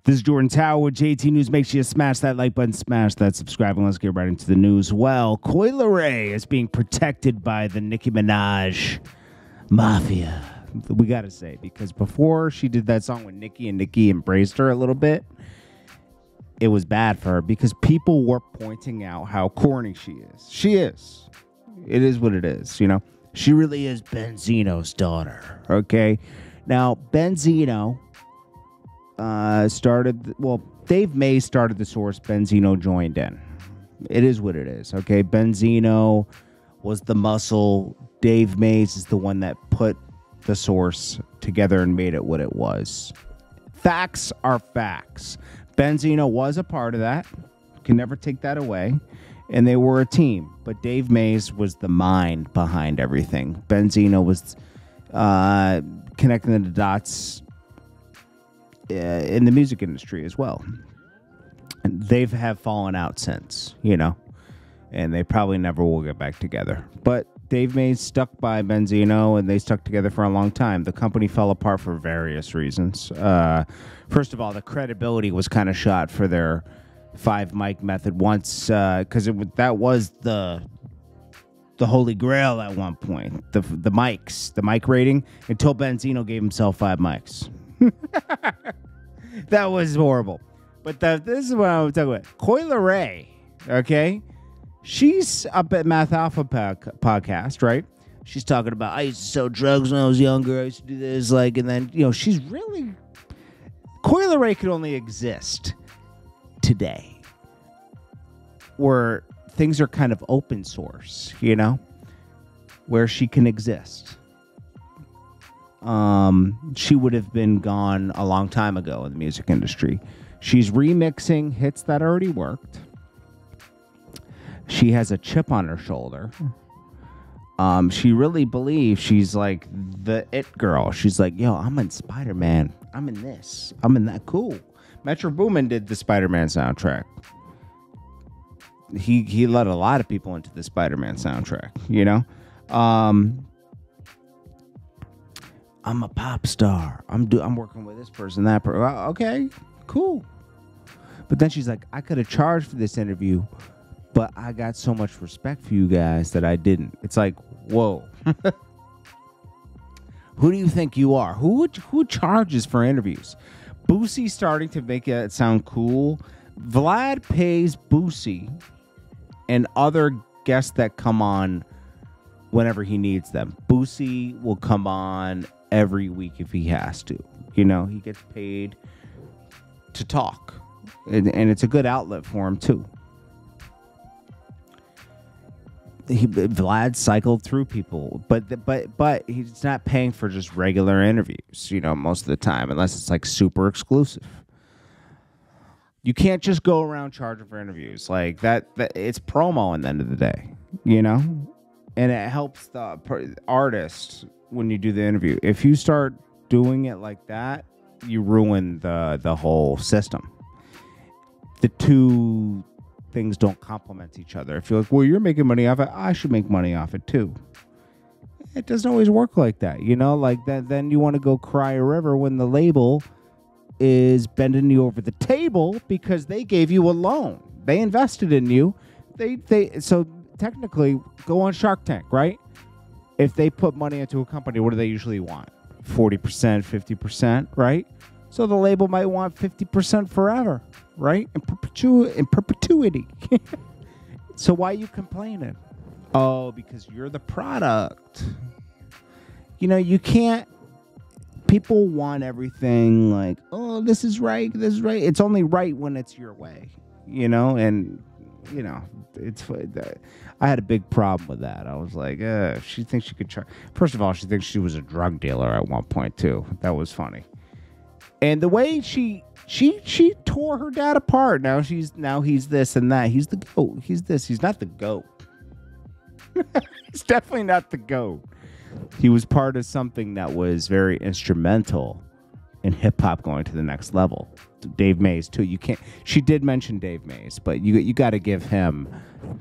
This is Jordan Tower with JT News. Make sure you smash that like button, smash that subscribe, and let's get right into the news. Well, Coi Leray is being protected by the Nicki Minaj Mafia. We got to say, because before she did that song with Nicki and Nicki embraced her a little bit, it was bad for her because people were pointing out how corny she is. She is. It is what it is, you know. She really is Benzino's daughter, okay? Now, Benzino Dave Mays started the source. Benzino joined in. It is what it is, okay? Benzino was the muscle. Dave Mays is the one that put the source together and made it what it was. Facts are facts. Benzino was a part of that. Can never take that away. And they were a team. But Dave Mays was the mind behind everything. Benzino was connecting the dots in the music industry as well. And they have fallen out since, you know. And they probably never will get back together. But Dave Mays stuck by Benzino, and they stuck together for a long time. The company fell apart for various reasons. First of all, the credibility was kind of shot for their 5-mic method once, because that was the holy grail at one point. The mics, the mic rating, until Benzino gave himself 5 mics. That was horrible. But this is what I'm talking about. Coi Leray, okay? She's up at Math Alpha podcast, right? She's talking about, I used to sell drugs when I was younger. I used to do this, and then, she's really... Coi Leray could only exist today, where things are kind of open source, where she can exist. She would have been gone a long time ago in the music industry. She's remixing hits that already worked. She has a chip on her shoulder. She really believes she's like the it girl. She's like, yo, I'm in Spider-Man. I'm in this. I'm in that. Cool. Metro Boomin did the Spider-Man soundtrack. He let a lot of people into the Spider-Man soundtrack, I'm a pop star. I'm working with this person, that person. Okay, cool. But then she's like, I could have charged for this interview, but I got so much respect for you guys that I didn't. It's like, whoa. Who do you think you are? Who charges for interviews? Boosie's starting to make it sound cool. Vlad pays Boosie and other guests that come on whenever he needs them. Boosie will come on every week if he has to. He gets paid to talk. And it's a good outlet for him, too. Vlad cycled through people, but he's not paying for just regular interviews, most of the time, unless it's like super exclusive. You can't just go around charging for interviews like that. It's promo at the end of the day, and it helps the artist when you do the interview. If you start doing it like that, you ruin the whole system. The two things don't complement each other. If you're like, well, you're making money off it, I should make money off it too. It doesn't always work like that, like that. Then you want to go cry a river when the label is bending you over the table because they gave you a loan. They invested in you. So technically go on Shark Tank, right? If they put money into a company, what do they usually want? 40%, 50%, right? So the label might want 50% forever, right? In perpetuity. So why are you complaining? Oh, because you're the product. You can't. People want everything like, oh, this is right. This is right. It's only right when it's your way, and, it's. I had a big problem with that. I was like, she thinks she could charge. First of all, she thinks she was a drug dealer at one point, too. That was funny. And the way she tore her dad apart. Now he's this and that. He's the GOAT. He's this. He's not the GOAT. He's definitely not the GOAT. He was part of something that was very instrumental in hip hop going to the next level. Dave Mays too. You can't. She did mention Dave Mays, but you got to give him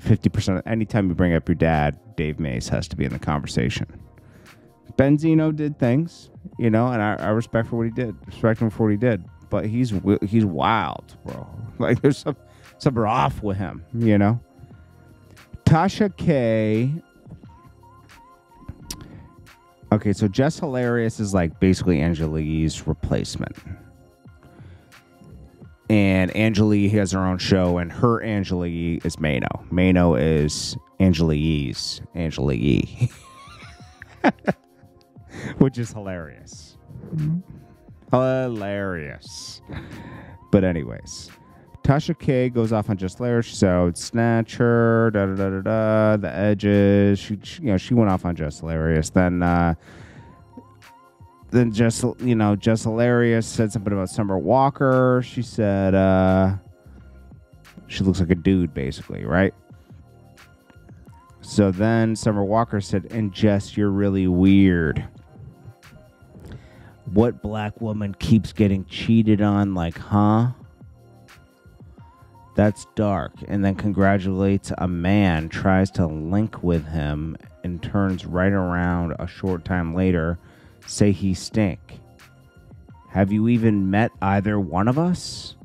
50%. Anytime you bring up your dad, Dave Mays has to be in the conversation. Benzino did things, and I respect for what he did. Respect him for what he did. but he's wild, bro. Like there's something off with him, you know. Tasha K. Okay, so Jess Hilarious is like basically Angela Yee's replacement. And Angela Yee has her own show, and her Angela Yee is Mano. Mano is Angela Yee's Angela Yee. Which is hilarious. Hilarious. But anyways, Tasha K goes off on Jess Hilarious. So Snatcher, The Edges. She went off on Jess Hilarious. Then Jess Hilarious said something about Summer Walker. She said she looks like a dude, basically, right? So then Summer Walker said, and Jess, you're really weird. What black woman keeps getting cheated on? Like, huh? That's dark. And then congratulates a man, tries to link with him, and turns right around a short time later, say he stink. Have you even met either one of us?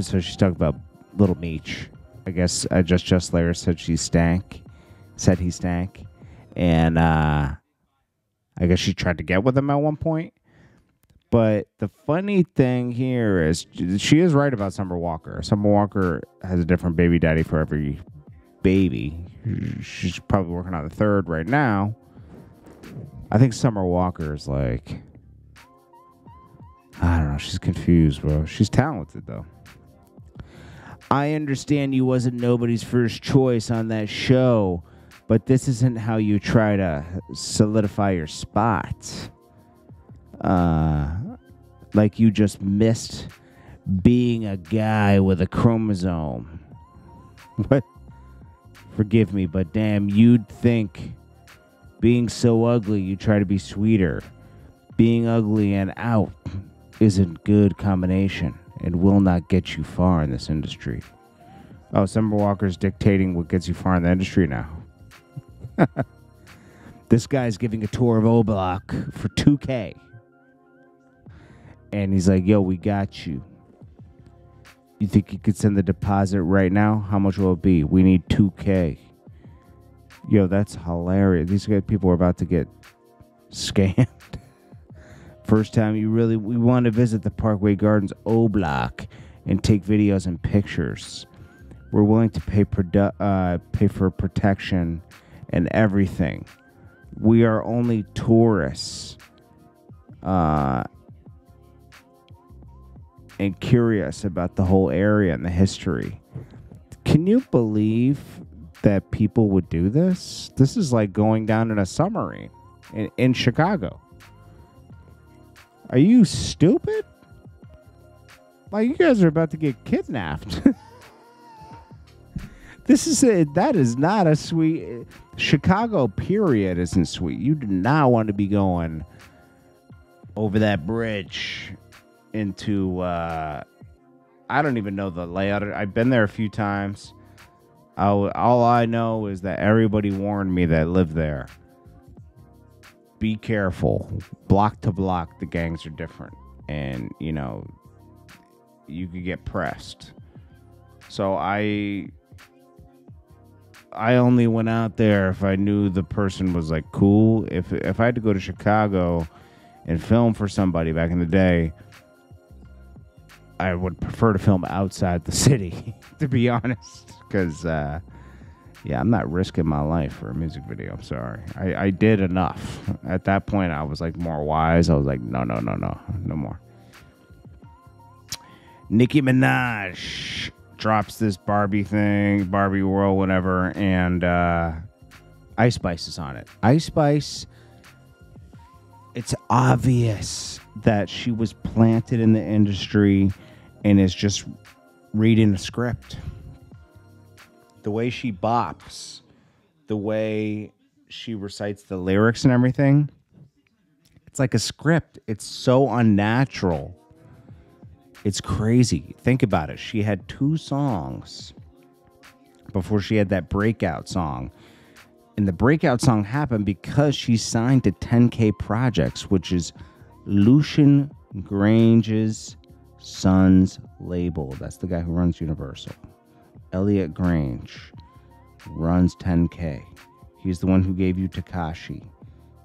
So she's talking about Little Meech. I guess Jess Lair said he stank. And I guess she tried to get with him at one point. But the funny thing here is she is right about Summer Walker. Summer Walker has a different baby daddy for every baby. She's probably working on the third right now. I think Summer Walker is like, I don't know. She's confused, bro. She's talented, though. I understand you wasn't nobody's first choice on that show, but this isn't how you try to solidify your spot. Like you just missed being a guy with a chromosome. What? Forgive me, but damn, you'd think being so ugly you try to be sweeter. Being ugly and out isn't good combination and will not get you far in this industry. Oh, Summer Walker's dictating what gets you far in the industry now. This guy's giving a tour of Oblock for $2K. And he's like, yo, we got you. You think you could send the deposit right now? How much will it be? We need $2K. Yo, that's hilarious. These people are about to get scammed. First time we want to visit the Parkway Gardens Oblock and take videos and pictures. We're willing to pay for protection and everything. We are only tourists and curious about the whole area and the history. Can you believe that people would do this? This is like going down in a submarine in Chicago. Are you stupid? Like, you guys are about to get kidnapped. That is not a sweet... Chicago, period, isn't sweet. You do not want to be going over that bridge into... I don't even know the layout. I've been there a few times. All I know is that everybody warned me that lived there. Be careful. Block to block, the gangs are different. And, you could get pressed. So I only went out there if I knew the person was, like, cool. If I had to go to Chicago and film for somebody back in the day, I would prefer to film outside the city, to be honest. Because, I'm not risking my life for a music video. I'm sorry. I did enough. At that point, I was, like, more wise. I was like, no more. Nicki Minaj drops this Barbie World, whatever, and Ice Spice is on it. Ice Spice, it's obvious that she was planted in the industry and is just reading a script. The way she bops, the way she recites the lyrics and everything, it's like a script. It's so unnatural. It's crazy. Think about it. She had 2 songs before she had that breakout song. And the breakout song happened because she signed to 10K Projects, which is Lucian Grange's Son's label. That's the guy who runs Universal. Elliot Grange runs 10K. He's the one who gave you Tekashi.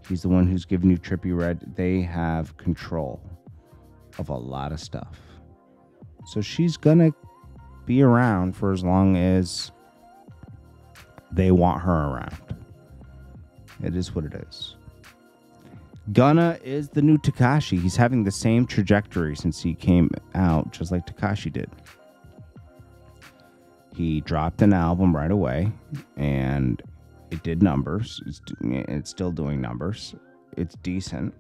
He's the one who's given you Trippie Redd. They have control of a lot of stuff. So she's going to be around for as long as they want her around. It is what it is. Gunna is the new Tekashi. He's having the same trajectory since he came out, just like Tekashi did. He dropped an album right away, and it did numbers. It's still doing numbers. It's decent.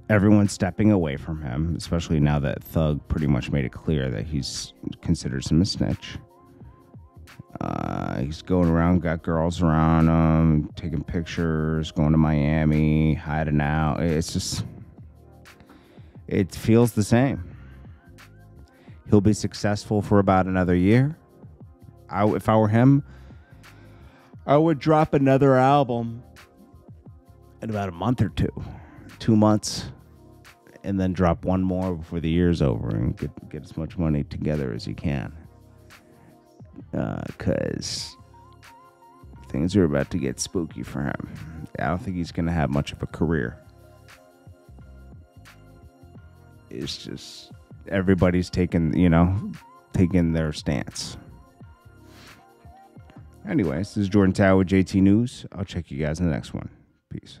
Everyone's stepping away from him, especially now that Thug pretty much made it clear that he's considers him a snitch. He's going around, got girls around him, taking pictures, going to Miami, hiding out. It's just, it feels the same. He'll be successful for about another year. If I were him, I would drop another album in about a month or two. 2 months. And then drop one more before the year's over and get as much money together as you can. Because things are about to get spooky for him. I don't think he's going to have much of a career. It's just everybody's taking their stance. Anyways, this is Jordan Tower with JT News. I'll check you guys in the next one. Peace.